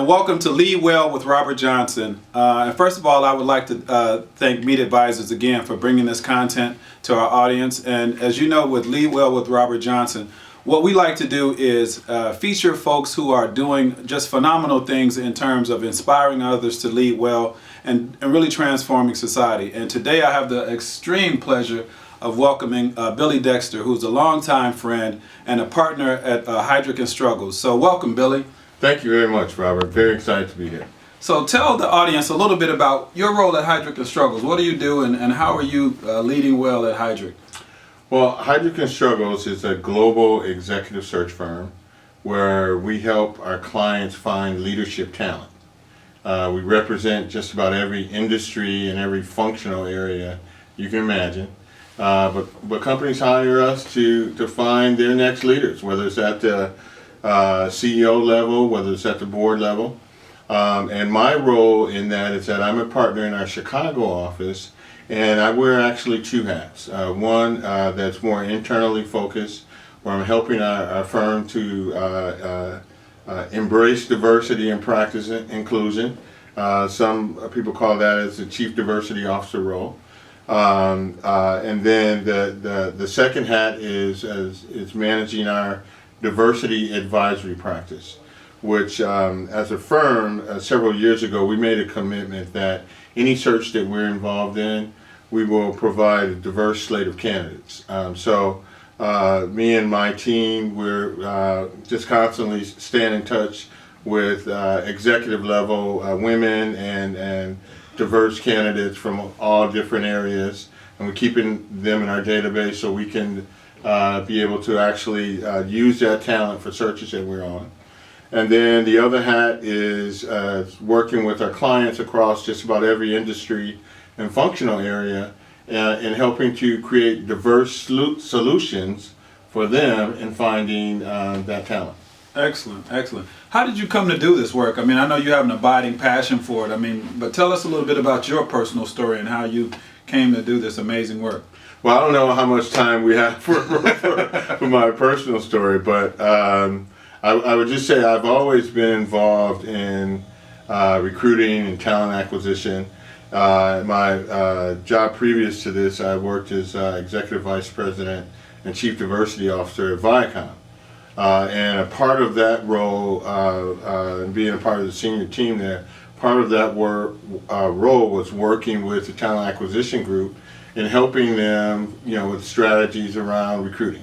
and welcome to Lead Well with Robert Johnson. And first of all, I would like to thank Meet Advisors again for bringing this content to our audience. And as you know, with Lead Well with Robert Johnson, what we like to do is feature folks who are doing just phenomenal things in terms of inspiring others to lead well and really transforming society. And today I have the extreme pleasure of welcoming Billy Dexter, who's a longtime friend and a partner at Heidrick and Struggles. So welcome, Billy. Thank you very much, Robert. Very excited to be here. So tell the audience a little bit about your role at Heidrick and Struggles. What do you do and how are you leading well at Heidrick? Well, Heidrick and Struggles is a global executive search firm where we help our clients find leadership talent. We represent just about every industry and every functional area you can imagine. But companies hire us to find their next leaders, whether it's at the CEO level, whether it's at the board level. And my role in that is that I'm a partner in our Chicago office, and I wear actually two hats. One that's more internally focused, where I'm helping our firm to embrace diversity and practice inclusion. Some people call that as the Chief Diversity Officer role. And then the second hat is managing our diversity advisory practice, which as a firm several years ago we made a commitment that any search that we're involved in, we will provide a diverse slate of candidates. So me and my team, we're just constantly staying in touch with executive level women and diverse candidates from all different areas, and we're keeping them in our database so we can be able to actually use that talent for searches that we're on. And then the other hat is working with our clients across just about every industry and functional area and helping to create diverse solutions for them in finding that talent. Excellent, excellent. How did you come to do this work? I mean, I know you have an abiding passion for it. I mean, but tell us a little bit about your personal story and how you came to do this amazing work. Well, I don't know how much time we have for my personal story, but I would just say I've always been involved in recruiting and talent acquisition. My job previous to this, I worked as Executive Vice President and Chief Diversity Officer at Viacom. And a part of that role, and being a part of the senior team there, part of that role was working with the talent acquisition group and helping them, with strategies around recruiting.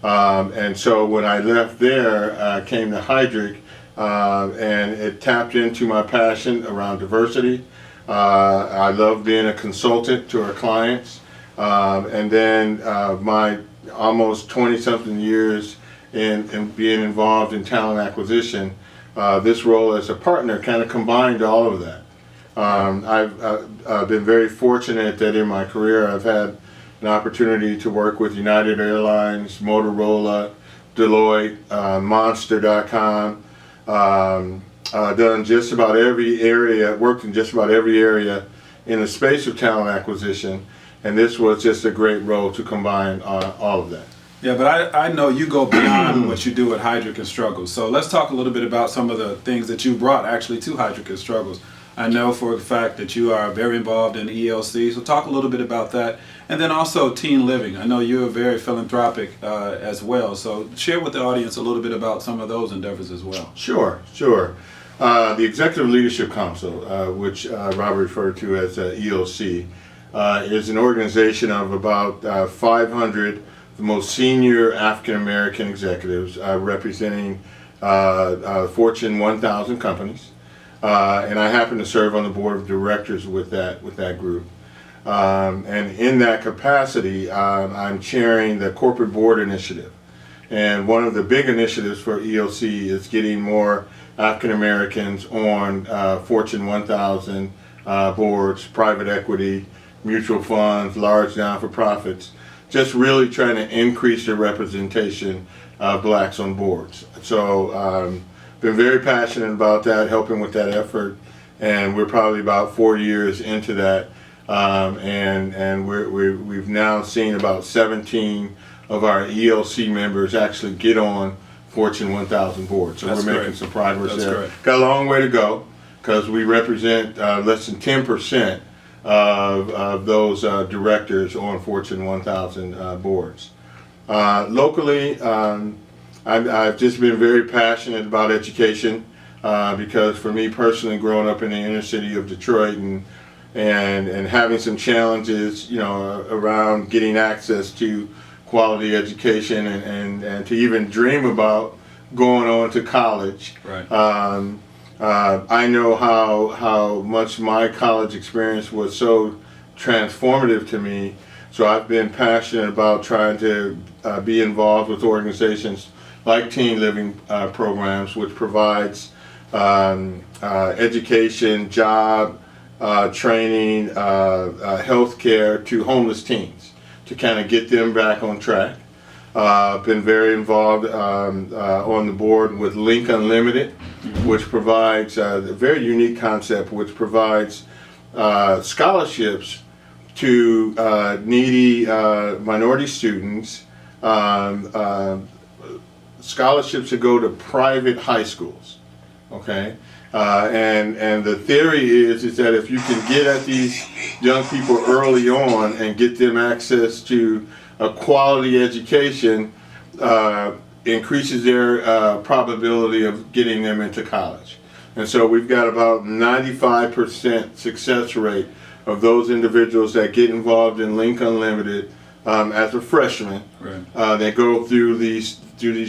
And so when I left there, I came to Heidrick, and it tapped into my passion around diversity. I love being a consultant to our clients, and then my almost 20-something years in being involved in talent acquisition, this role as a partner kind of combined all of that. I've been very fortunate that in my career I've had an opportunity to work with United Airlines, Motorola, Deloitte, Monster.com. Done just about every area, worked in just about every area in the space of talent acquisition, and this was just a great role to combine all of that. Yeah, but I know you go beyond what you do at Heidrick and Struggles. So let's talk a little bit about some of the things that you brought actually to Heidrick and Struggles. I know for a fact that you are very involved in ELC, so talk a little bit about that. And then also teen living. I know you're very philanthropic as well, so share with the audience a little bit about some of those endeavors as well. Sure. The Executive Leadership Council, which Robert referred to as ELC, is an organization of about 500 the most senior African American executives representing Fortune 1000 companies, and I happen to serve on the board of directors with that group. And in that capacity, I'm chairing the corporate board initiative. And one of the big initiatives for ELC is getting more African Americans on Fortune 1000 boards, private equity, mutual funds, large not-for-profits. Just really trying to increase the representation of blacks on boards. So been very passionate about that, helping with that effort, and we're probably about 4 years into that, and we've now seen about 17 of our ELC members actually get on Fortune 1000 board. So That's we're making great. some progress That's there. great. Got a long way to go because we represent less than 10% of those directors on Fortune 1000 boards. Locally, I've just been very passionate about education because for me personally, growing up in the inner city of Detroit and having some challenges, around getting access to quality education and to even dream about going on to college. Right. I know how much my college experience was so transformative to me. So I've been passionate about trying to be involved with organizations like Teen Living programs, which provides education, job, training, health care to homeless teens to kind of get them back on track. Been very involved on the board with Link Unlimited, which provides a very unique concept, which provides scholarships to needy minority students, scholarships to go to private high schools. Okay, and the theory is that if you can get at these young people early on and get them access to a quality education, increases their probability of getting them into college. And so we've got about 95% success rate of those individuals that get involved in Link Unlimited as a freshman. Right. They go through these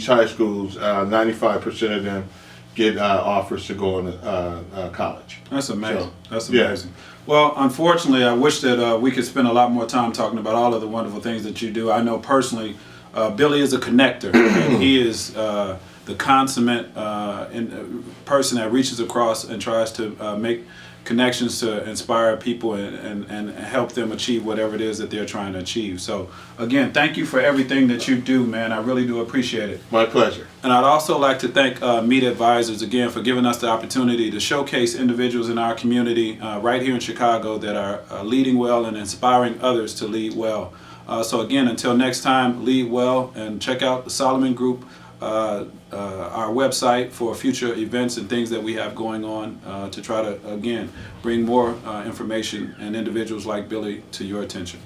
high schools. 95% of them get offers to go into college. That's amazing. So, That's yeah. amazing. Well, unfortunately, I wish that we could spend a lot more time talking about all of the wonderful things that you do. I know personally, Billy is a connector, and he is the consummate person that reaches across and tries to make connections to inspire people and help them achieve whatever it is that they're trying to achieve. So again, thank you for everything that you do, man. I really do appreciate it. My pleasure. And I'd also like to thank Meet Advisors again for giving us the opportunity to showcase individuals in our community right here in Chicago that are leading well and inspiring others to lead well. So again, until next time, lead well, and check out the Solomon Group, our website for future events and things that we have going on to try to, again, bring more information and individuals like Billy to your attention.